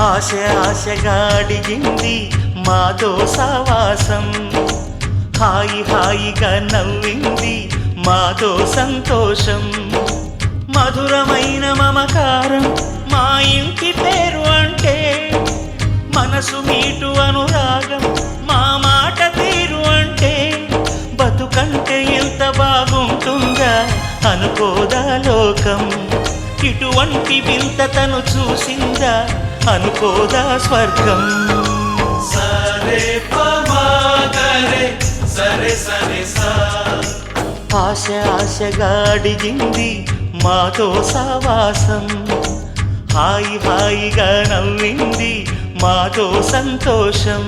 ఆశ ఆశగా అడిగింది మాతో సావాసం, హాయి హాయిగా నవ్వింది మాతో సంతోషం. మధురమైన మమకారం మా ఇంటి పేరు అంటే, మనసు మీటు అనురాగం మా మాట తీరు అంటే, బతుకంటే ఎంత బాగుంటుందా అనుకోదా లోకం. ఇటువంటి వింత తను చూసిందా అనుకోదా స్వర్గం. సరే పమాగరే సరే సరే సా. ఆశ ఆశగా అడిగింది మాతో సావాసం, హాయి హాయిగా నవ్వింది మాతో సంతోషం.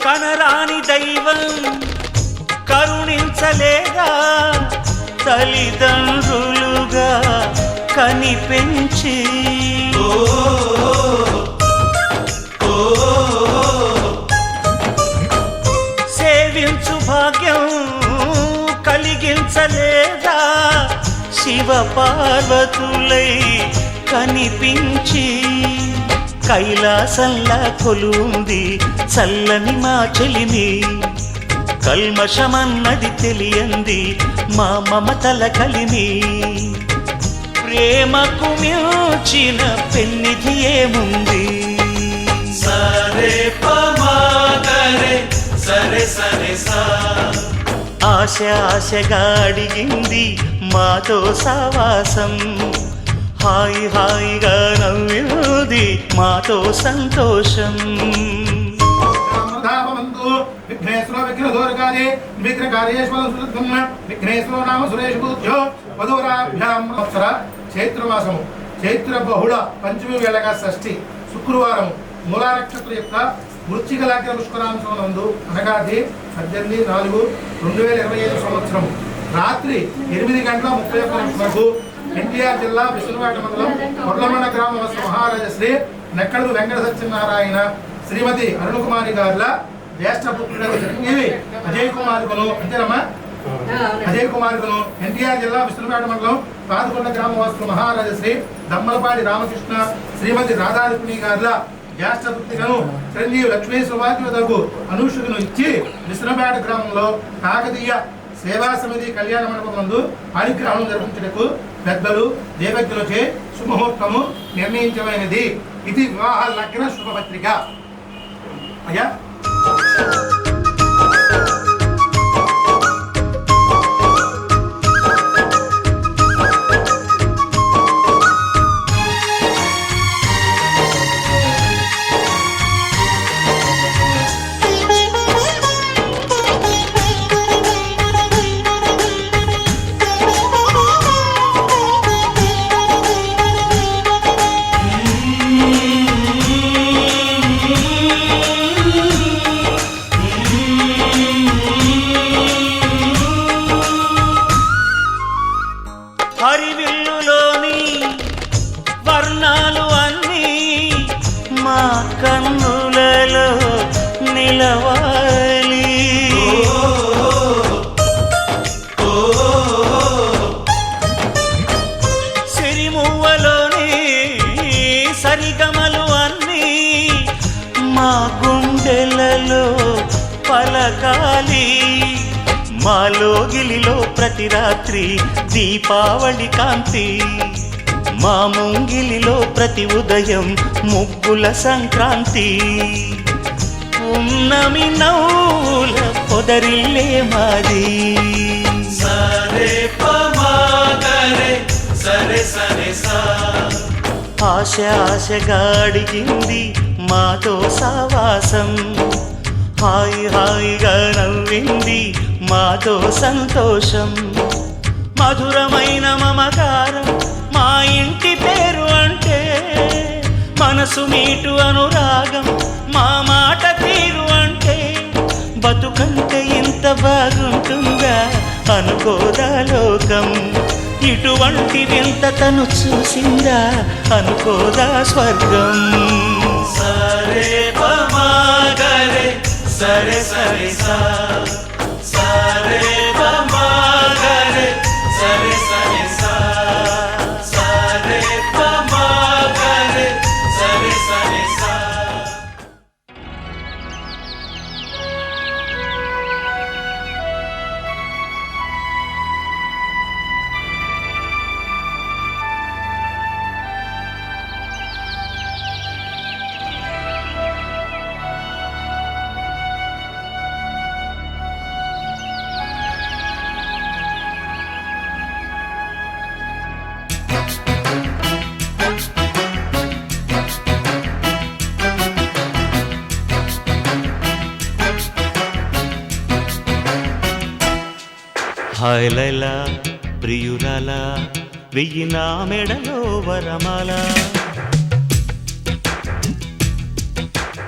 కనరాని దైవం కరుణించలేదా, తల్లిదండ్రులుగా కనిపెంచి సేవించు భాగ్యం కలిగించలేదా, శివ పార్వతులై కనిపించి. కైలాసంలా కొలుంది చల్లని మా చెలిమి, కల్మషమన్నది తెలియంది మా మమతల కలిమి. ప్రేమకు మించిన పెన్నిధి ఏముంది. సరే పమాగరే సరే సరే సా. ఆశ ఆశగా అడిగింది మాతో సావాసం, హాయి హాయిగా నవ్వింది మాతో సంతోషం. విఘ్నేశ్వర విఘ్నదూరకారి విఘ్నకార్యేశ్వర విఘ్నేశ్వర నామ సురేష్ బుద్ధో వధూరాభ్యాం. సంవత్సర చైత్రమాసము చైత్ర బహుళ పంచమి వేళగా షష్ఠి శుక్రవారం మూలా నక్షత్రం యొక్క వృశ్చిక లగ్న పుష్కరాంశం నందు అనగా 18/4/2025 సంవత్సరం రాత్రి 8:31 ఎన్టీఆర్ జిల్లా విష్ణువాడ మండలం కొర్లమండ గ్రామవాస మహారాజశ్రీ నెక్కడు వెంకట సత్యనారాయణ శ్రీమతి అరుణకుమారి గారుల జ్యేష్ఠ పుత్రుడు చిరంజీవి అజయ్ కుమార్కును అంతేనమ్మా అజయ్ కుమార్కును ఎన్టీఆర్ జిల్లా విష్ణువాడ మండలం పాదకొండ గ్రామవాస మహారాజశ్రీ దమ్మలపాడి రామకృష్ణ శ్రీమతి రాధారుక్మిణి గారుల జ్యేష్ఠ పుత్రికను చిరంజీవి లక్ష్మీ సుభాగ్యవతకు అనూషుకును ఇచ్చి విష్ణువాడ గ్రామంలో కాకతీయ సేవా సమితి కళ్యాణ మండపం నందు పారిగ్రహణం జరిపించుటకు పెద్దలు దేవజ్ఞులచే శుభముహూర్తము నిర్ణయించమైనది. ఇది వివాహ లగ్న శుభపత్రిక. అయ్యా హరివిల్లులోని వర్ణాలు అన్నీ మా కన్నులలో నిలవాలి. సిరిమువ్వలోని సరిగమలు అన్నీ మా గుండెలలో పలకాలి. మాలోగిలిలో ప్రతి రాత్రి దీపావళి కాంతి, మా ముంగిలిలో ప్రతి ఉదయం ముగ్గుల సంక్రాంతి. ఉన్నమి నవ్వుల పొదరిల్లే మాది. సరే పమాగరే సరే సరే సా. ఆశ ఆశగా అడిగింది మాతో సావాసం, హాయి హాయిగా నవ్వింది మాతో సంతోషం. మధురమైన మమకారం మా ఇంటి పేరు అంటే, మనసు మీటు అనురాగం మా మాట బతుకంటే ఇంత బాగుంటుందా అనుకోదా లోకం, ఇటువంటి వింత తను చూసిందా అనుకోదా స్వర్గం. సరే పమాగరే సరే సరే సా సరే పమాగరే సరే సరే సా సరే పమాగరే సరే సరే సా. హాయ్ లైలా ప్రియురాలా వెయ్యి నా మెడలో వరమాల.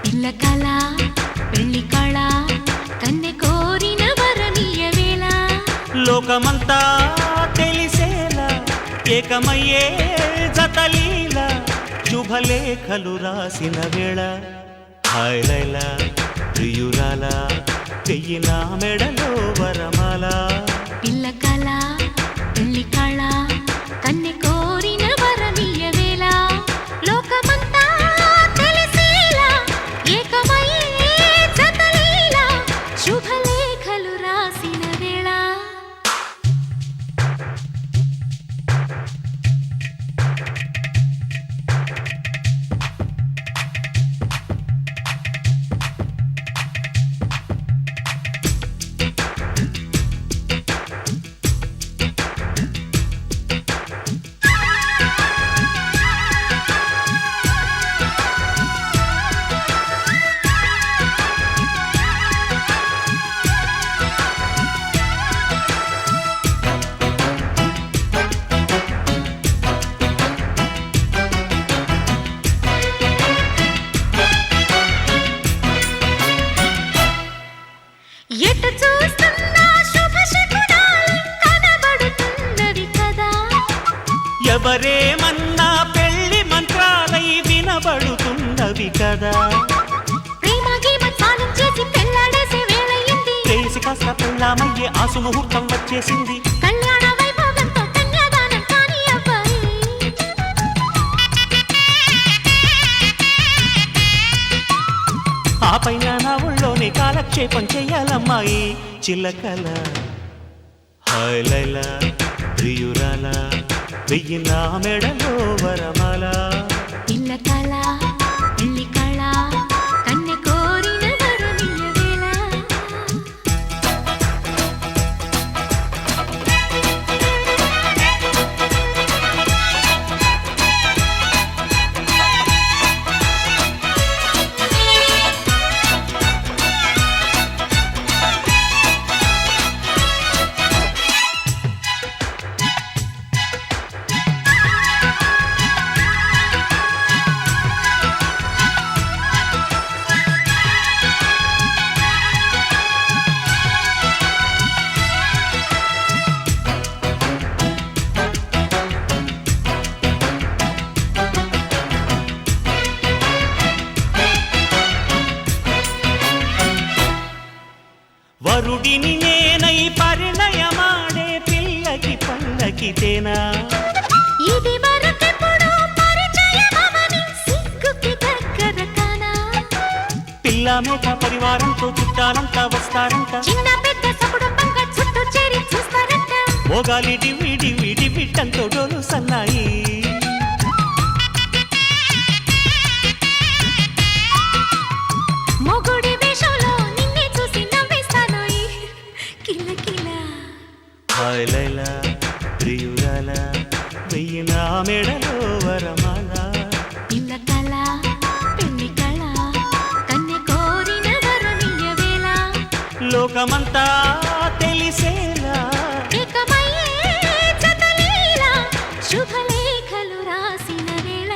పిల్ల కళ పెళ్లి కళ కన్నె కోరిన వరనీయ వేళ, లోకమంతా తెలిసేలా ఏకమయ్యే జతలీల శుభలేఖలు రాసిన వేళ. హాయ్ లైలా ప్రియురాలా వెయ్యి నా మెడలో వరమాల. పిల్ల కళ పెళ్లి కళ కన్నె కోరిన వరనీయ వేళ, లోకమంతా తెలిసేలా ఏకమయ్యే జతలీల శుభలేఖలు రాసిన వేళ. ఎటు చూస్తున్నా శుభ శకునాలు కనబడుతున్నవి కదా, ఎవరేమన్నా పెళ్లి మంత్రాలై వినబడుతున్నవి కదా. ప్రేమ గీమ స్నానం చేసి పెళ్ళాడేసే వేళయింది, చేసి కాస్త పెళ్ళామయ్యే ఆసు ముహూర్తం వచ్చేసింది. కళ్యాణ వైభోగంతో కన్యాదానం కాని అబ్బాయి. ఆ పైన నా ఊళ్ళోనే కాలక్షేపం చెయ్యాలమ్మాయి చిల్లకల. హాయ్ లైలా ప్రియురాలా వెయ్యి నా మెడలో వరమాల. పిల్ల కళ పెళ్లి కళ కన్నె కోరిన వరనీయ వేళ. వరుడిని నేనై పరిణయమాడే పిల్లకి పల్లకితేనా, ఇది వరకెప్పుడు పరిచయమవని సిగ్గుకి దగ్గర కానా, పిల్ల మేక పరివారంతో చుట్టాలంతా వస్తారంట. చిన్న పెద్ద సకుటుంబంగా చుట్టూ చేరి చూస్తారంట. మోగాలి డివి డివి డివిట్టంతో డోలు సన్నాయి. మొగుడి వేషంలో నిన్నే చూసి నవ్వేస్తాను కిల కిల. హాయ్ లైలా ప్రియురాలా వెయ్యి నా మెడలో వరమాల. పిల్ల కళ పెళ్లి కళ కన్నె కోరిన వరనీయ వేళ, లోకమంతా తెలిసేలా ఏకమయ్యే జతలీల శుభలేఖలు రాసిన వేళ.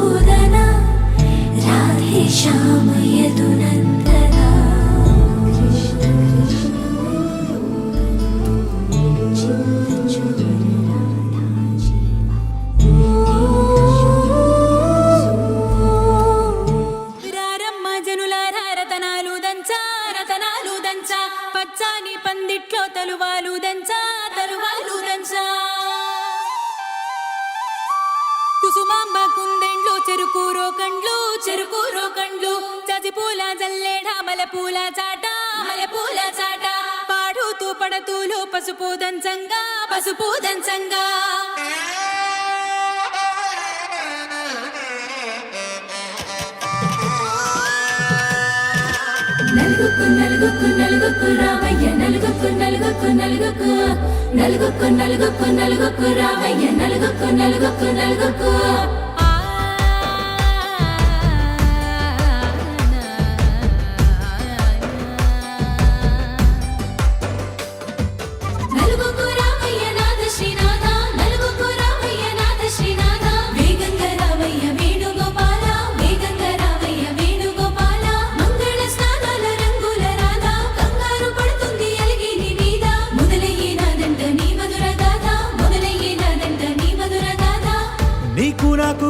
మధుసూదన రాధే శ్యామ యదునందన కృష్ణ కృష్ణ పచ్చాని పందిట్లో తలువాలు దంచా కుసుమాంబ కుందెండ్లు చెరుకూరో కండ్లు చజిపూల జల్లేడ మలపూల చాట పాడుతూ పడతూలు పసుపు దంచంగా నలుగుకు రావయ్య నలుగుకు రావయ్య నలుగుకు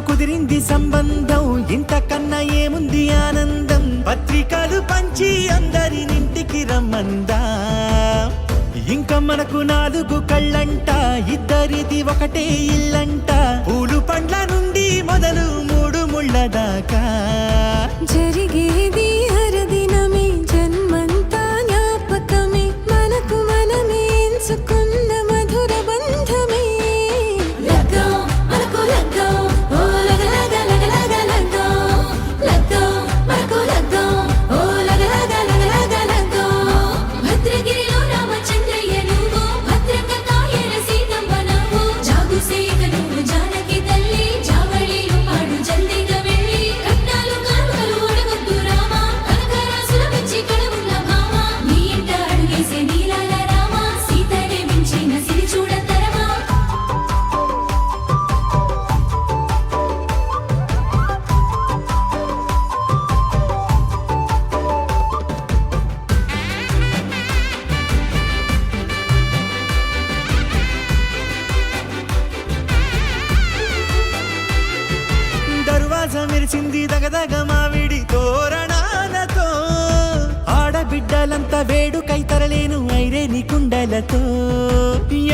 కుదిరింది సంబంధం ఇంతకన్నా ఏముంది ఆనందం పత్రికలు పంచి అందరినింటికి రమ్మందా ఇంకా మనకు 4 కళ్ళంట ఇద్దరిది ఒకటే ఇల్లంట పూలు పండ్ల నుండి మొదలు 3 ముళ్ళ దాకా జరిగేది హరదినమే జన్మంతా జ్ఞాపకమే మనకు మనమే ఎంచుకున్న మధుర బంధమే మెరిసింది దగదగ మావిడి తోరణాలతో ఆడబిడ్డలంతా వేడుకై తరలేను ఐరేని కుండలతో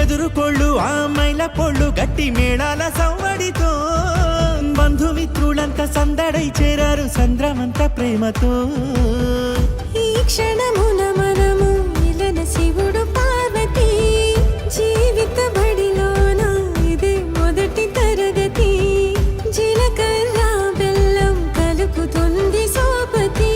ఎదురుకోళ్ళు ఆ మైల పొళ్ళు గట్టి మేళాల సవ్వడితో బంధుమిత్రులంతా సందడై చేరారు సంద్రమంత ప్రేమతో ఈ క్షణమున మనము మిలన శివుడు పార్వతి జీవిత బడిలోన ఇదే మొదటి తరగతి జీలకర్ర బెల్లం కలుపుతుంది సోపతి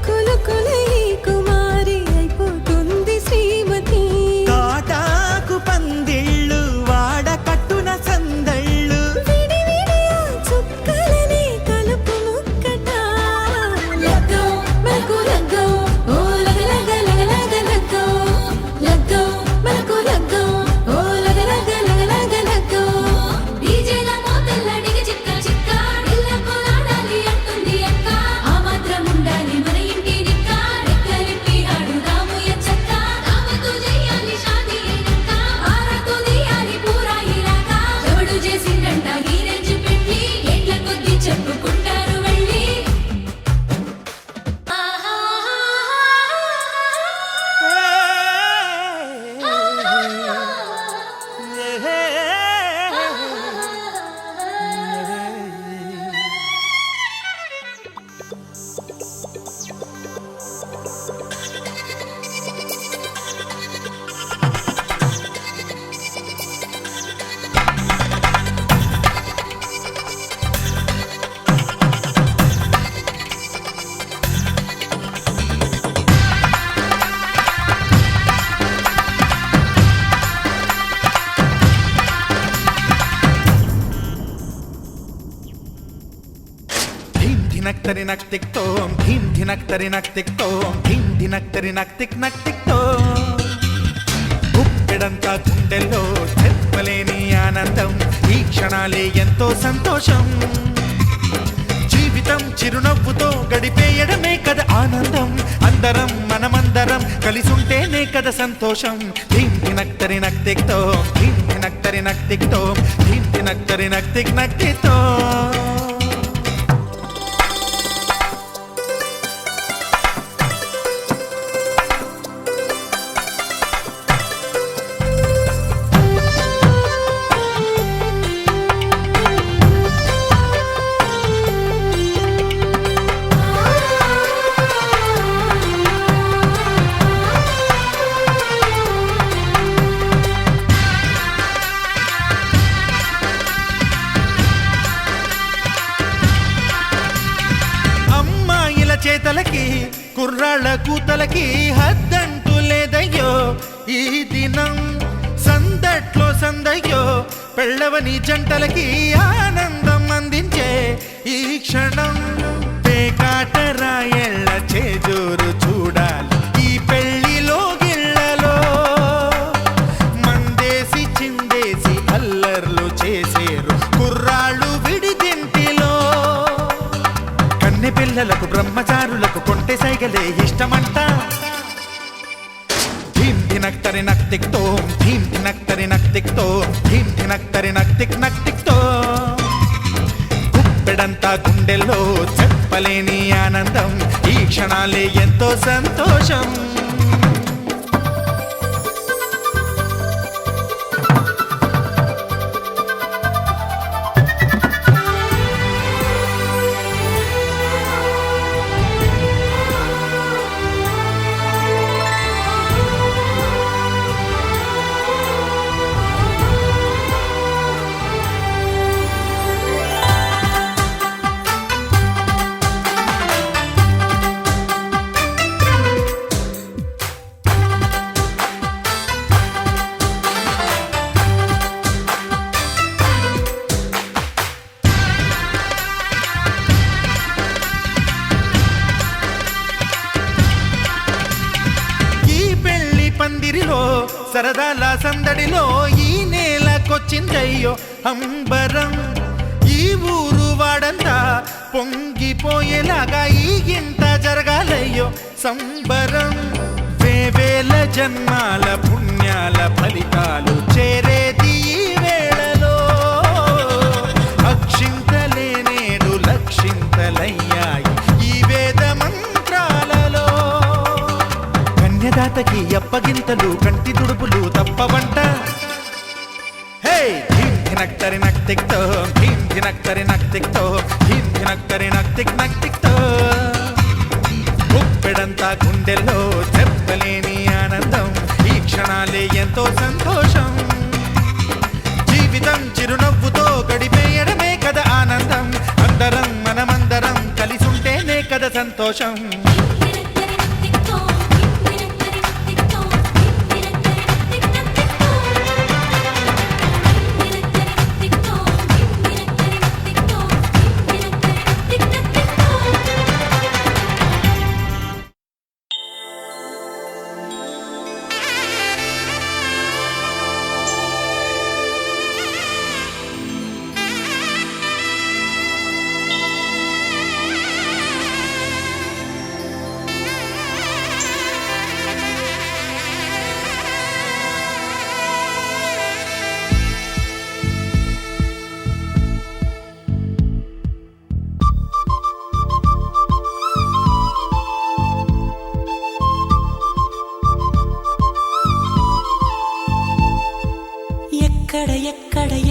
కులుకులై కుమారి అయిపోతుంది శ్రీమతి తాటాకు పందిళ్ళు వాడ కట్టున సందళ్ళు విడివిడియా చుక్కలని కలుపు ముక్కట మనకు లగ్గో ఓ లగ్గో మనకు లగ్గో ఓ లగ్గో డీజేల మోతల్ల డిగ చిక్క ఇళ్ళకు ఆడాలి అంటుంది అక్క ఆ మాత్రం ఉండాలి మన ఇంటి నిక్క రెక్కలిప్పి ఆడుదాము ఎచ్చక్క రామతో చేయాలి షాదీ అయినక్క ఆరతో తీయాలి పూరాయిలాక ఎవడు చేసిందంట ఈ రేంజ్ పెట్టి ఎట్ల కొద్ది చెప్పుకుంటారు వెళ్ళి ధినక్తరి నక్తిక్ తోం ధీం ధినక్తరి నక్తిక్ తోం ధీం ధినక్తరి నక్తిక్ తోం గుప్పెడంతా గుండెల్లో చెప్పలేని ఆనందం ఈ క్షణాలే ఎంతో సంతోషం జీవితం చిరునవ్వుతో గడిపేయడమే కదా ఆనందం అందరం మనమందరం కలిసుంటేనే కదా సంతోషం ధీం తినక్తరి నక్తిక్తో ధీం తినక్తరి నక్తిక్తో ధీం తినక్తరి నక్తిక్ నక్తితో చేతలకి కుర్రాళ్ళ కూతలకి హద్దంటూ లేదయ్యో ఈ దినం సందట్లో సందయ్యో పెళ్ళవని జంటలకి ఆనందం అందించే ఈ క్షణం పేకాటరాయళ్ళ చేజోరు చూడాలి ఈ పెళ్లిలో గిళ్ళలో మందేసి చిందేసి అల్లర్లు చేసేరు కుర్రాళ్ళు విడిదింటిలో కన్నె పిల్లలకు బ్రహ్మచారులకు కొంటె సైగలే ఇష్టమంట ధీం ధినక్తరి నక్తిక్తో ధీం ధినక్తరి నక్తిక్తో ధీం ధినక్తరి నక్తిక్ నక్తిక్తో గుప్పెడంతా గుండెల్లో చెప్పలేని ఆనందం ఈ క్షణాలే ఎంతో సంతోషం పందిరిలో సరదాల సందడిలో ఈ నేలకొచ్చిందయ్యో అంబరం ఈ ఊరు వాడంతా పొంగిపోయేలాగా ఈ గింత జరగాలయ్యో సంబరం వేవేల జన్మాల పుణ్యాల ఫలితాలు చేరేది ఈ వేళలో అక్షింతలే నేడు లక్షింతలయ్యాయి ఈ వేద మంత్రాలలో కన్యదాతకి అప్పగింతలు కంటి తుడుపులు తప్పవంట హే ధీం ధినక్తరి నక్తిక్తో ధీం ధినక్తరి నక్తిక్తో ధీం ధినక్తరి నక్తిక్ నక్తిక్తో గుప్పెడంతా గుండెల్లో చెప్పలేని ఆనందం ఈ క్షణాలే ఎంతో సంతోషం జీవితం చిరునవ్వుతో గడిపేయడమే కదా ఆనందం అందరం మనమందరం కలిసుంటేనే కదా సంతోషం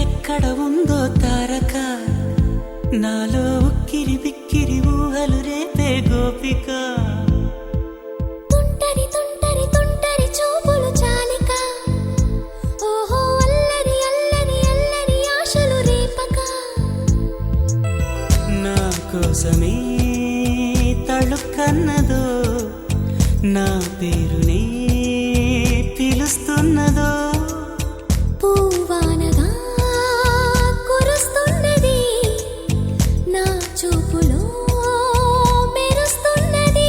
ఎక్కడ ఉందో తారక నాలో ఉక్కిరి బిక్కిరి ఊహలు రేపే గోపిక తుంటరి తుంటరి తుంటరి చూపులు చాలిక ఓహో అల్లరి అల్లరి అల్లరి ఆశలు రేపక నా కోసమే తళుక్కన్నదో నా పేరునే పిలుస్తున్నదో పూవానగా కురుస్తున్నది నా చూపులో మెరుస్తున్నది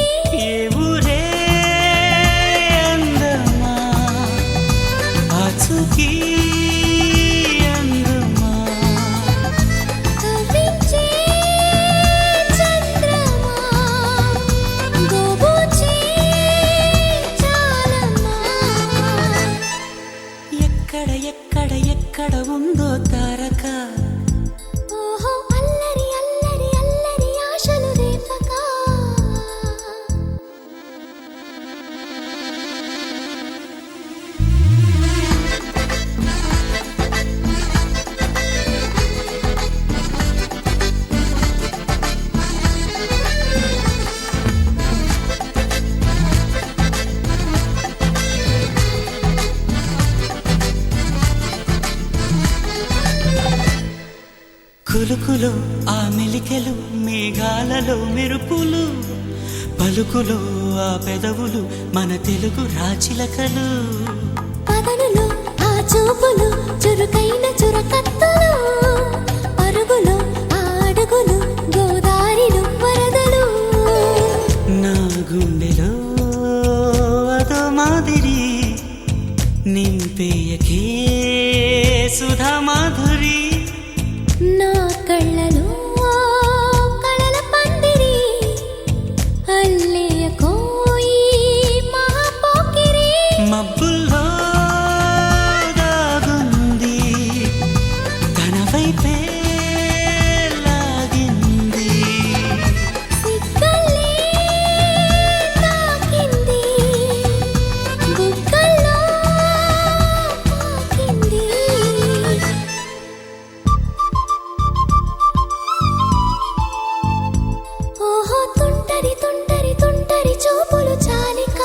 కులుకులో ఆ మెలికెలు మేఘాలలో మెరుపులు పలుకులో ఆ పెదవులు మన తెలుగు రాచిలకలు పదనులో ఆ చూపులు చురుకైన చురకత్తలు పరుగులో ఆ అడుగులు గోదారిలో వరదలు నా గుండెలో అదో మాదిరి నింపేయకే సుధా మాధురి నా కళ్ళలో కళల పందిరి అల్లేయ కోయి మహాపోకిరి మబ్బుల్లో దాగుంది తన వైపే లాగింది సిగ్గలే తాకింది బుగ్గల్లో తాకింది ఓహో తుంటరి తుంటరి తుంటరి చూపులు చాలిక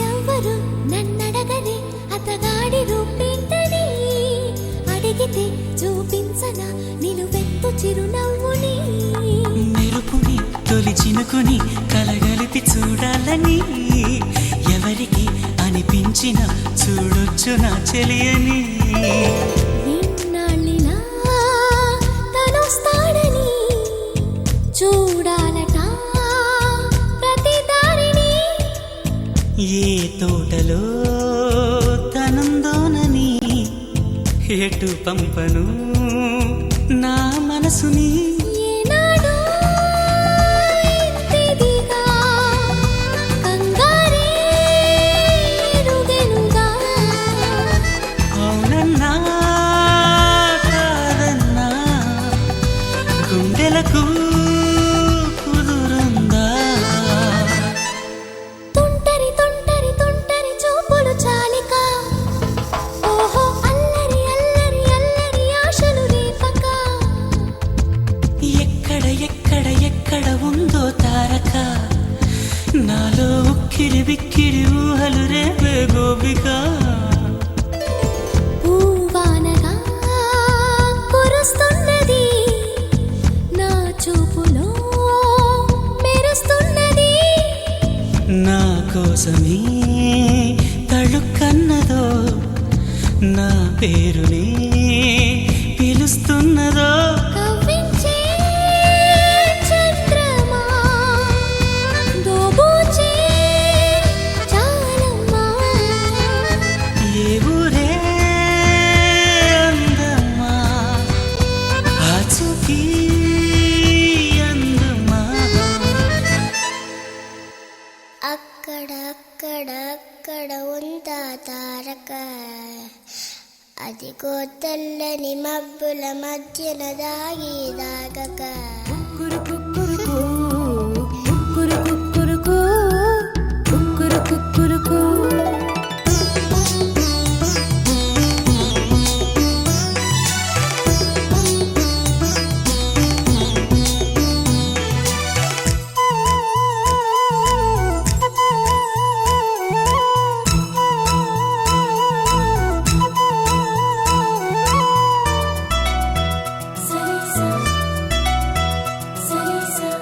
ఎవరు నన్నడగని అతగాడి రూపేంటని అడిగితే చూపించన నిలువెత్తు చిరునవ్వుని మెరుపుని తొలి చినుకుని కలగలిపి చూడాలని ఎవరికి అనిపించిన చూడొచ్చు నా చెలియని నిన్నాళ్ళిలా తనొస్తాడని చూడాలట ప్రతి దారిని ఏ తోటలో తనందోనని ఎటు పంపను నా మనసుని ఏనాడో ఇంతిదిగా కంగారే ఎరుగెనుగా అవునన్నా కాదన్నా గుండెలకు కుదురుందా తుంటరి తుంటరి తుంటరి చూపులు చాలిక ఓహో అల్లరి అల్లరి అల్లరి ఆశలు రేపక ఎక్కడ ఎక్కడ ఎక్కడ ఉందో తారక నాలో ఉక్కిరి బిక్కిరి ఊహలు రేపే గోపిక పూవానగా కురుస్తున్నది నా చూపులో మెరుస్తున్నది నా కోసమే తళుక్కన్నదో నా పేరునే పిలుస్తున్నదో కవ్వించే చంద్రమా దోబూచే చాలమ్మా ఏ ఊరే అందమ్మా ఆచూకీ అందమ్మా అక్కడ అక్కడ అక్కడ ఉందా తారక అదిగో తెల్లని మబ్బుల మధ్యన దాగి దాగక కుక్కురు కుక్కురుకు కుక్కురు కుక్కురుకు కుక్కురు కుక్కురుకు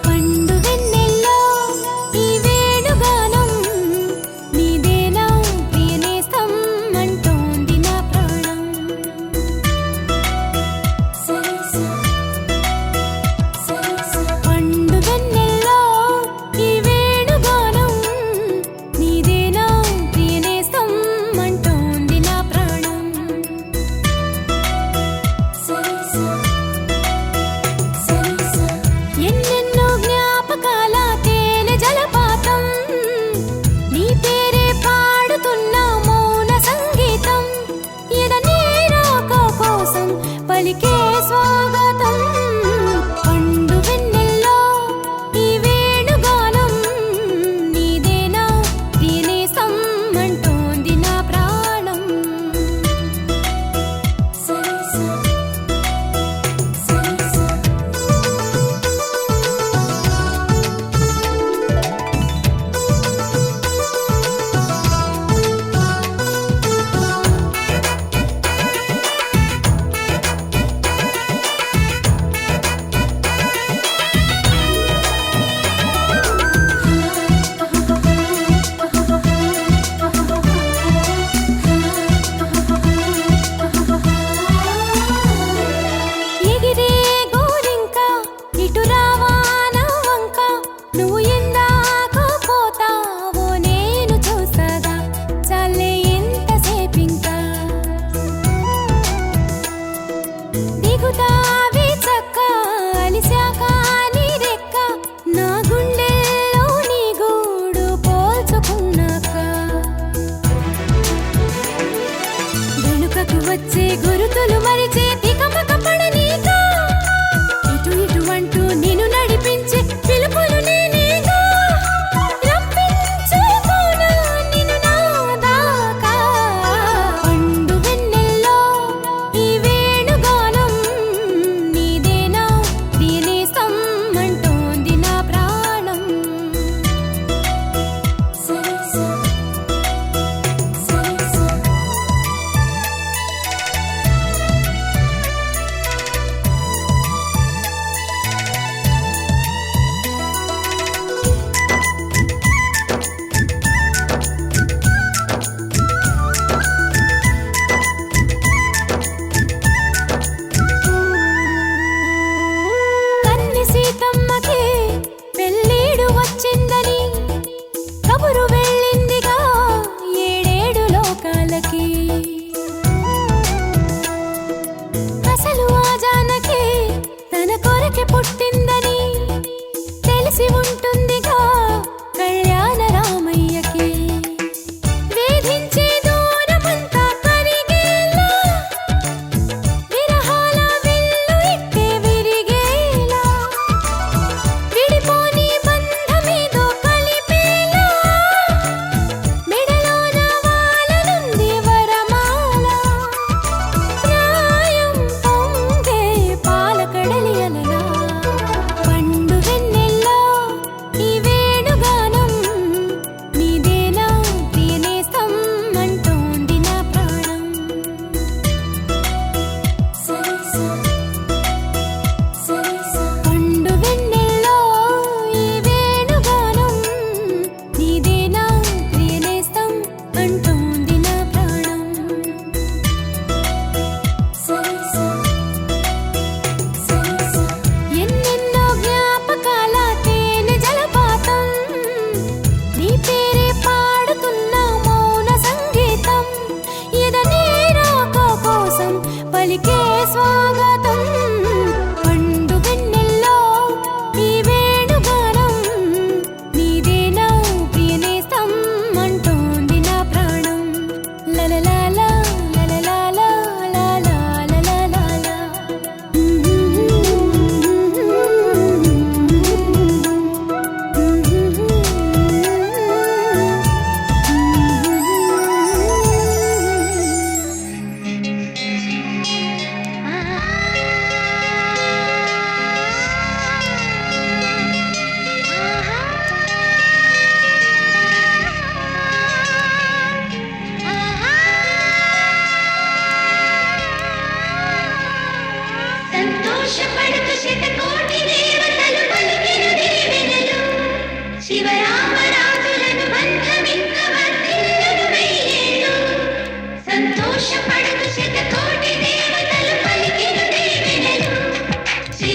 పండు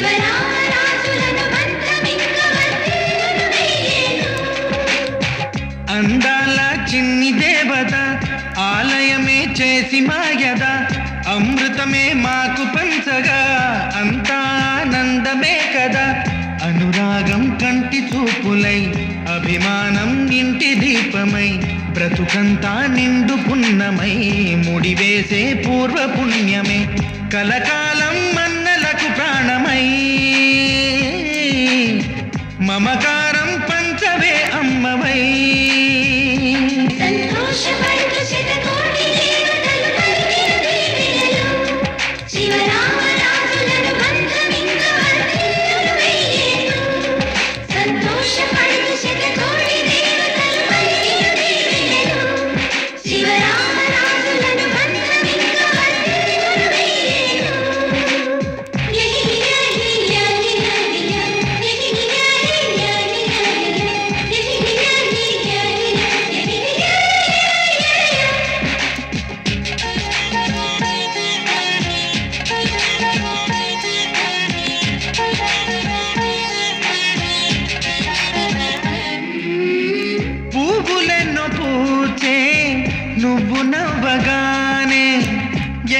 శివరామరాజులను మంత్రమింక వర్ధిల్లును వెయ్యేళ్ళు. అందాల చిన్ని దేవత ఆలయమే చేసి మాయద అమృతమే మాకు పంచగా అంతా ఆనందమే కదా. అనురాగం కంటి చూపులై అభిమానం ఇంటి దీపమై బ్రతుకంతా నిండు పున్నమై ముడివేసే పూర్వ పుణ్యమే కలకాలం మన్నలకు ప్రాణమై మమకారం పంచవే అమ్మవై. సంతోషపడుతూ శతకోటి దేవతలు పలికిన దీవెనలు. శివరామరాజులను మంత్రమింక వర్ధిల్లును వెయ్యేళ్ళు. సంతోషపడుతూ శతకోటి దేవతలు పలికిన దీవెనలు. శివరామరాజులను మంత్రమింక వర్ధిల్లును వెయ్యేళ్ళు. పువ్వులెన్నో పూచే నువ్వు నవ్వగానే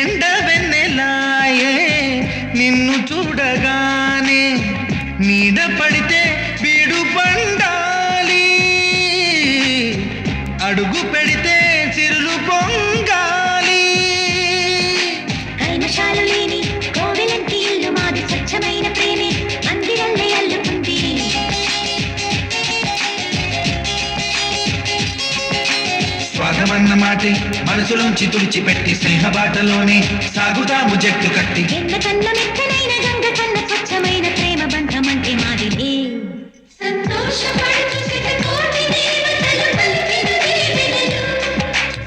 ఎండ వెన్నెలాయే నిన్ను చూడగానే నీడ పడితే బీడు పండాలి అడుగు పెడితే సిరులు పొంగాలి. కల్మషాలు లేని కోవెలంటి ఇల్లు మాది స్వచ్ఛమైన ప్రేమే అందిరల్లే అల్లుకుంది. స్వాగమన్న మాటే మనసులోంచి తుడిచిపెట్టి స్నేహబాటలోనే సాగుతాము జట్టు కట్టి. ఎన్న కన్న మెత్తనైన గంగ కన్న స్వచ్ఛమైన ప్రేమ బంధమంటే మాదిలే. సంతోషపడుతూ శతకోటి దేవతలు పలికిన దీవెనలు.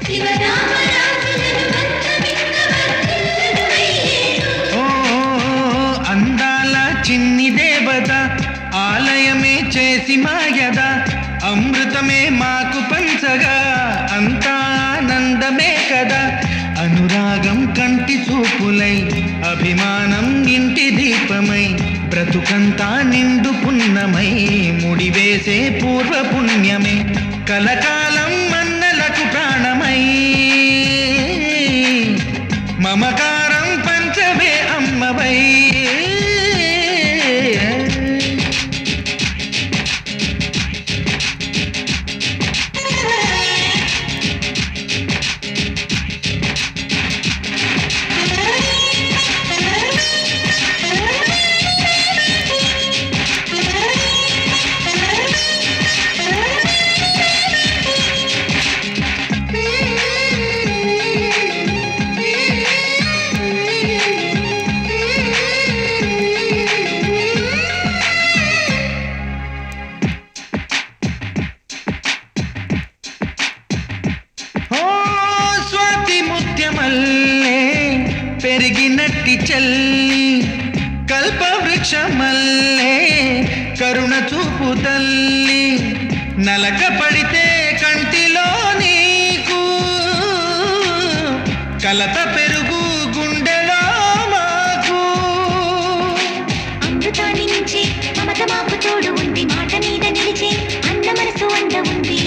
శివరామరాజులను మంత్రమింక వర్ధిల్లును వెయ్యేళ్ళు. ఓ అందాల చిన్ని దేవత ఆలయమే చేసి మాయద అమృతమే మాకు పంచగా అంతా ఆనందమే కదా. అనురాగం కంటి చూపులై అభిమానం ఇంటి దీపమై బ్రతుకంతా నిండు పున్నమై ముడివేసే పూర్వ పుణ్యమే కలకాలం మన్నలకు ప్రాణమై మమకారం పంచవే అమ్మవై. మల్లే పెరిగినట్టి చల్లి కల్పవృక్షమల్లే కరుణ చూపు తల్లి నలక పడితే కంటిలో నీకు కలత పెరుగు గుండెలో మాకు. అమృతాన్ని మించి మమత మాకు తోడు ఉంది. మాట మీద నిలిచే అన్న మనసు అండ ఉంది.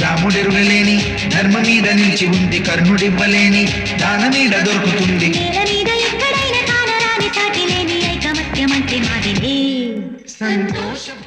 రాముడెరుగలేని ధర్మ మీద నిలిచి ఉంది. కర్ణుడివ్వలేని దాన మీద దొరుకుతుంది. నేల మీద ఎక్కడైనా కానరాని సాటి లేని ఐకమత్యమంటే మాదిలే. సంతోషం